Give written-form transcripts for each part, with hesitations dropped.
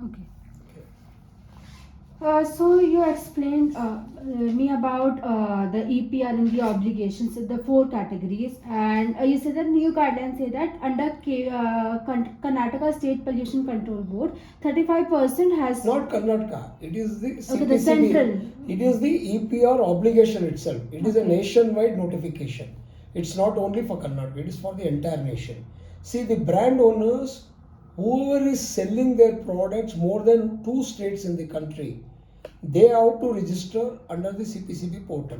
Okay. So you explained me about the EPR and the obligations, the four categories, and you said that new guidelines say that under Karnataka State Pollution Control Board, 35% has Not Karnataka, it is the CPCB. okay, the central. It is the EPR obligation itself. It is a Okay. nationwide notification. It's not only for Karnataka, it is for the entire nation. See, the brand owners, whoever is selling their products more than 2 states in the country, they have to register under the CPCB portal.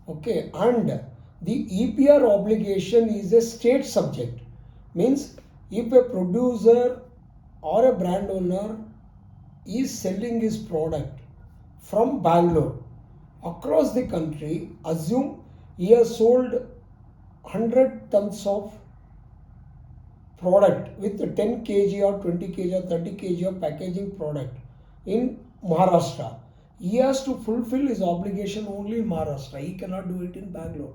Okay, and the EPR obligation is a state subject. Means if a producer or a brand owner is selling his product from Bangalore across the country, assume he has sold 100 tons of product with 10 kg or 20 kg or 30 kg of packaging product in Maharashtra. He has to fulfill his obligation only in Maharashtra. He cannot do it in Bangalore.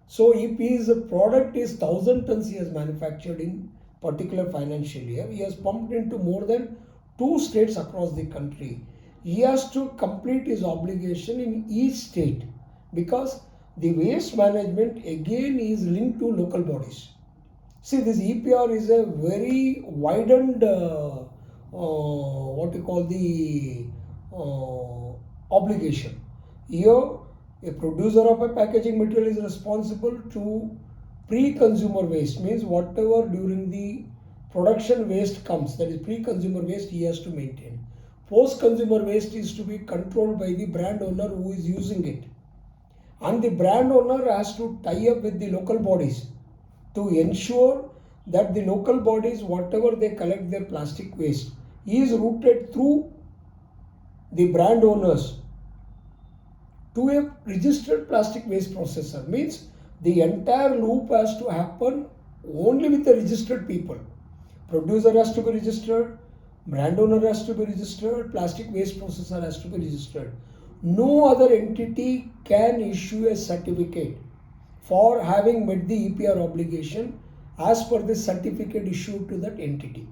So if his product is 1,000 tons he has manufactured in particular financial year, he has pumped into more than 2 states across the country. He has to complete his obligation in each state, because the waste management again is linked to local bodies. See, this EPR is a very widened what you call the obligation. Here, a producer of a packaging material is responsible to pre-consumer waste, means whatever during the production waste comes, that is pre-consumer waste, he has to maintain. Post-consumer waste is to be controlled by the brand owner who is using it, and the brand owner has to tie up with the local bodies to ensure that the local bodies, whatever they collect their plastic waste, is routed through the brand owners to a registered plastic waste processor. Means the entire loop has to happen only with the registered people. Producer has to be registered, brand owner has to be registered, plastic waste processor has to be registered. No other entity can issue a certificate for having met the EPR obligation as per the certificate issued to that entity.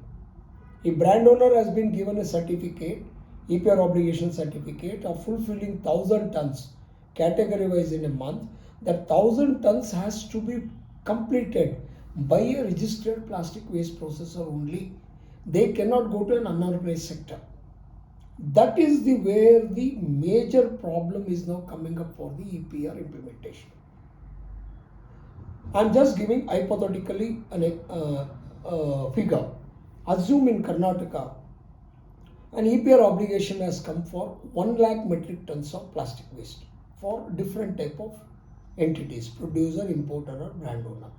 If brand owner has been given a certificate, EPR obligation certificate of fulfilling 1,000 tons category wise in a month, that 1,000 tons has to be completed by a registered plastic waste processor only. They cannot go to an unorganized sector. That is the where the major problem is now coming up for the EPR implementation. I am just giving hypothetically a figure. Assume in Karnataka an EPR obligation has come for 1 lakh metric tons of plastic waste for different type of entities, producer, importer or brand owner.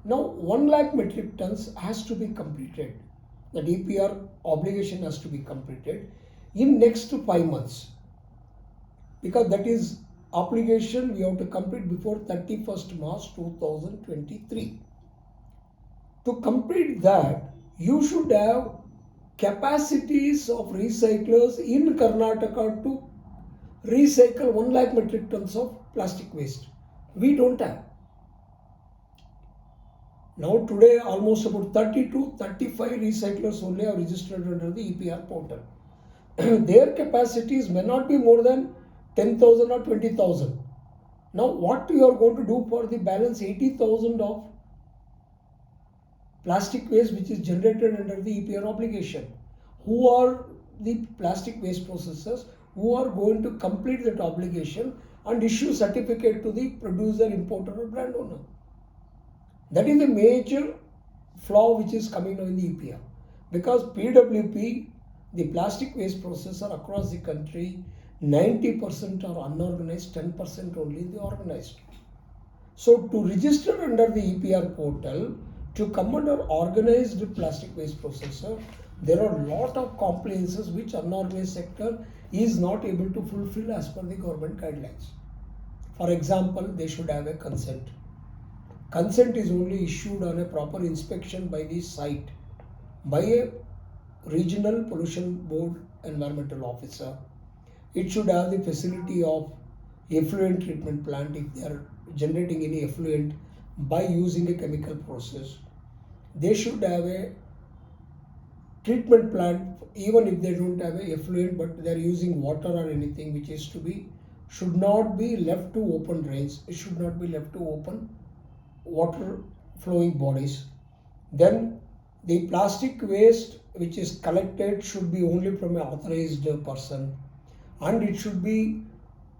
Now 1 lakh metric tons has to be completed. That EPR obligation has to be completed in next 5 months, because that is obligation we have to complete before 31st March 2023. To complete that, you should have capacities of recyclers in Karnataka to recycle 1 lakh metric tons of plastic waste. We don't have. Now today almost about 30 to 35 recyclers only are registered under the EPR portal. Their capacities may not be more than 10,000 or 20,000. Now what you are going to do for the balance 80,000 of plastic waste which is generated under the EPR obligation? Who are the plastic waste processors who are going to complete that obligation and issue certificate to the producer, importer or brand owner? That is the major flaw which is coming now in the EPR, because PWP, the plastic waste processor across the country, 90% are unorganized, 10% only the organized. So to register under the EPR portal, to come under organized plastic waste processor, there are a lot of compliances which unorganized sector is not able to fulfill as per the government guidelines. For example, they should have a consent. Consent is only issued on a proper inspection by the site by a regional pollution board environmental officer. It should have the facility of effluent treatment plant if they are generating any effluent by using a chemical process. They should have a treatment plant, even if they don't have a effluent, but they are using water or anything which is to be, should not be left to open drains. It should not be left to open water flowing bodies. Then the plastic waste which is collected should be only from an authorized person, and it should be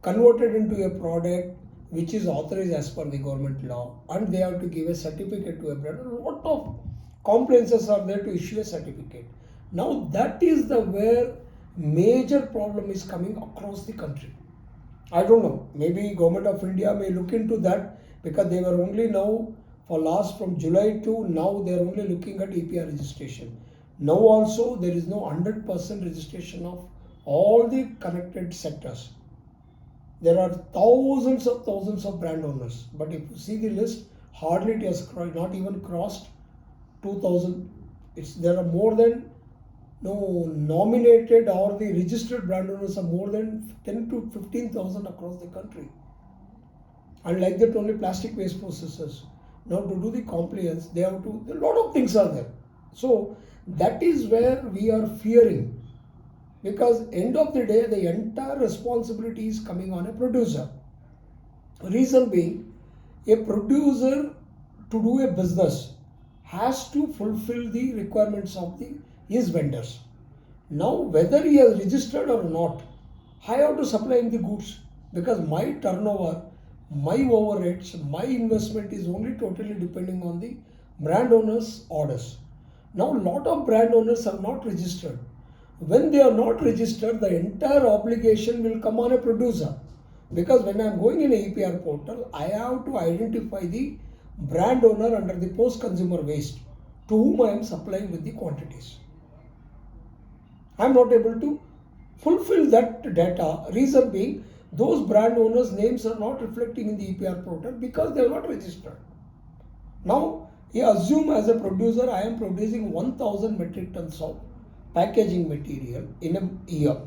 converted into a product which is authorized as per the government law, and they have to give a certificate to a brand. A lot of compliances are there to issue a certificate. Now that is the where major problem is coming across the country. I don't know, maybe government of India may look into that, because they were only now for last from July to now they are only looking at EPR registration. Now also there is no 100% registration of all the connected sectors. There are thousands of brand owners, but if you see the list, hardly it has not even crossed 2000. There are more than nominated or the registered brand owners are more than 10 to 15,000 across the country. And like that, only plastic waste processors. Now to do the compliance, they have to, a lot of things are there. So that is where we are fearing, because end of the day, the entire responsibility is coming on a producer. Reason being, a producer to do a business has to fulfill the requirements of his vendors. Now whether he has registered or not, I have to supply him the goods, because my turnover, my overheads, my investment is only totally depending on the brand owner's orders. Now lot of brand owners are not registered. When they are not registered, the entire obligation will come on a producer, because when I am going in a EPR portal, I have to identify the brand owner under the post consumer waste to whom I am supplying with the quantities. I am not able to fulfill that data. Reason being, those brand owners' names are not reflecting in the EPR portal because they are not registered. Now, you assume as a producer, I am producing 1000 metric tons of packaging material in a year.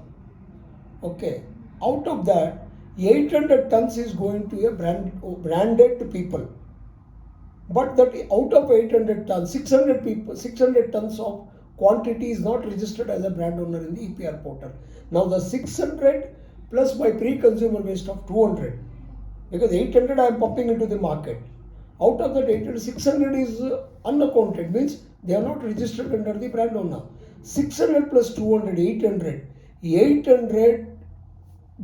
Okay, out of that, 800 tons is going to a branded people. But that out of 800 tons, 600 tons of quantity is not registered as a brand owner in the EPR portal. Now the 600 plus my pre-consumer waste of 200, because 800 I am pumping into the market. Out of that 800, 600 is unaccounted, means they are not registered under the brand owner. 600 plus 200, 800. 800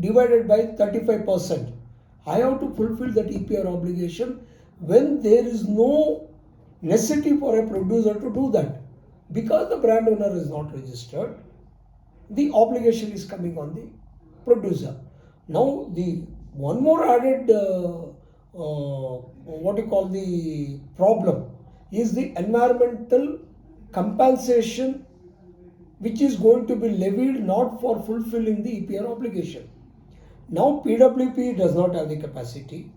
divided by 35%. I have to fulfill that EPR obligation when there is no necessity for a producer to do that. Because the brand owner is not registered, the obligation is coming on the producer. Now the one more added the problem is the environmental compensation which is going to be levied not for fulfilling the EPR obligation. Now PWP does not have the capacity,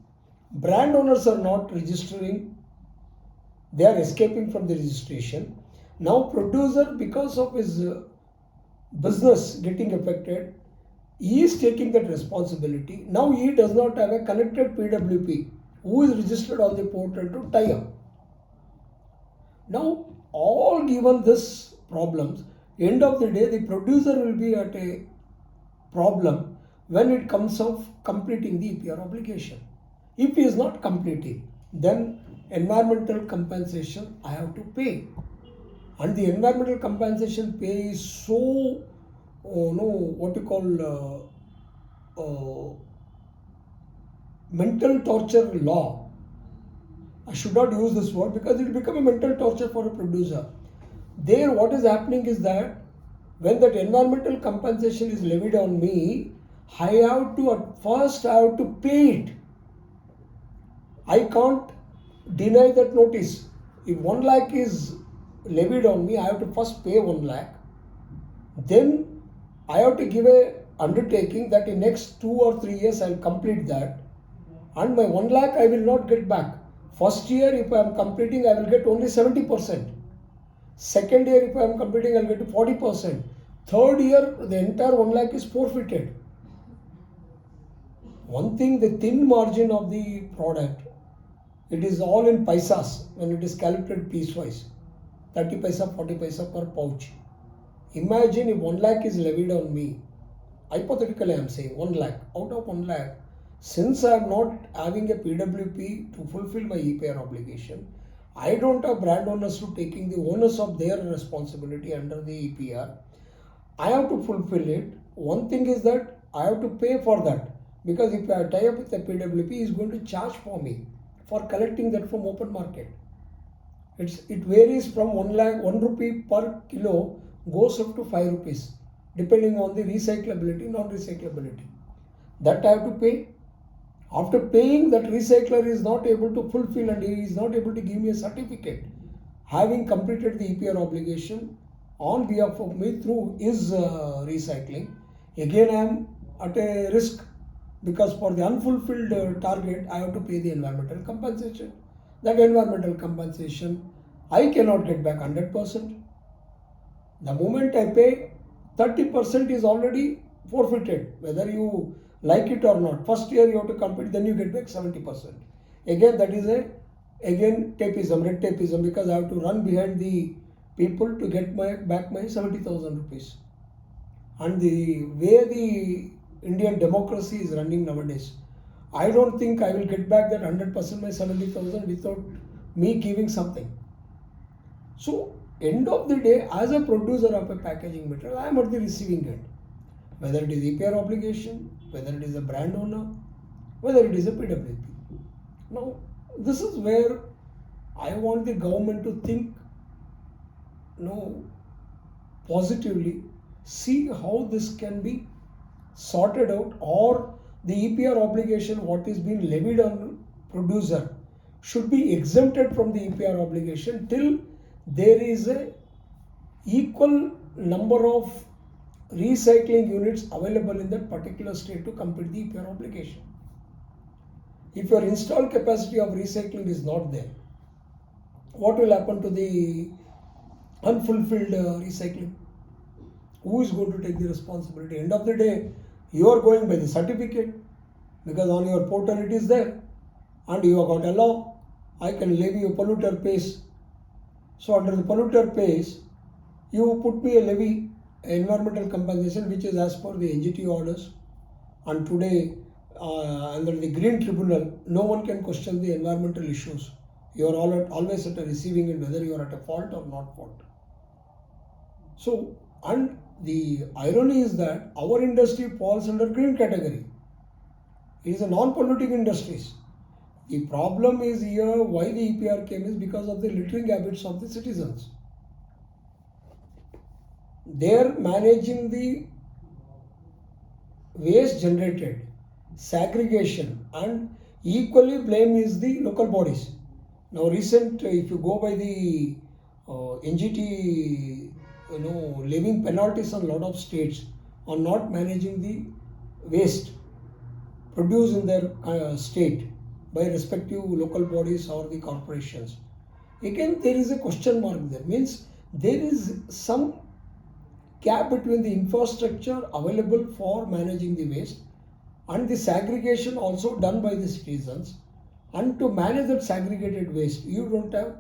brand owners are not registering, they are escaping from the registration. Now producer, because of his business getting affected, he is taking that responsibility. Now he does not have a connected PWP who is registered on the portal to tie up. Now all given this problems, end of the day the producer will be at a problem when it comes of completing the EPR obligation. If he is not completing, then environmental compensation I have to pay. And the environmental compensation pay is so, mental torture law. I should not use this word because it will become a mental torture for a producer. There what is happening is that when that environmental compensation is levied on me, I have to at first pay it. I can't deny that notice. If 1 lakh is levied on me, I have to first pay 1 lakh. Then I have to give a undertaking that in next 2 or 3 years I will complete that. And my 1 lakh I will not get back. First year if I am completing, I will get only 70%. Second year if I am completing, I will get 40%. Third year the entire 1 lakh is forfeited. One thing, the thin margin of the product, it is all in paisas when it is calculated piecewise. 30 paisa, 40 paisa per pouch. Imagine if 1 lakh is levied on me, hypothetically I am saying 1 lakh, out of 1 lakh, since I am not having a PWP to fulfill my EPR obligation, I don't have brand owners to taking the onus of their responsibility under the EPR. I have to fulfill it. One thing is that I have to pay for that, because if I tie up with the PWP, he is going to charge for me for collecting that from open market. It varies from 1 lakh, 1 rupee per kilo goes up to 5 rupees depending on the recyclability, non-recyclability. That I have to pay. After paying, that recycler is not able to fulfill and he is not able to give me a certificate having completed the EPR obligation on behalf of me through his recycling. Again, I am at a risk, because for the unfulfilled target, I have to pay the environmental compensation. That environmental compensation, I cannot get back 100%. The moment I pay, 30% is already forfeited, whether you like it or not. First year you have to complete, then you get back 70%. Again, that is tapeism, red tapeism, because I have to run behind the people to get back my 70,000 rupees. And the way the Indian democracy is running nowadays, I don't think I will get back that 100% my 70,000 without me giving something. So, end of the day, as a producer of a packaging material, I am at the receiving end. Whether it is EPR obligation, whether it is a brand owner, whether it is a PWP. Now, this is where I want the government to think, positively, see how this can be sorted out, or the EPR obligation, what is being levied on producer, should be exempted from the EPR obligation till there is a equal number of recycling units available in that particular state to complete the EPR obligation. If your installed capacity of recycling is not there, what will happen to the unfulfilled recycling? Who is going to take the responsibility? End of the day, you are going by the certificate, because on your portal it is there, and you have got a law. I can levy a polluter pays. So under the polluter pays, you put me a levy, environmental compensation, which is as per the NGT orders. And today, under the Green Tribunal, no one can question the environmental issues. You are always at a receiving end, whether you are at a fault or not fault. So, and the irony is that our industry falls under green category. It is a non-polluting industries. The problem is here, why the EPR came is because of the littering habits of the citizens. They are managing the waste generated, segregation, and equally blame is the local bodies. Now if you go by the NGT, levying penalties on a lot of states on not managing the waste produced in their state by respective local bodies or the corporations. Again, there is a question mark there. Means there is some gap between the infrastructure available for managing the waste and the segregation also done by the citizens. And to manage that segregated waste, you don't have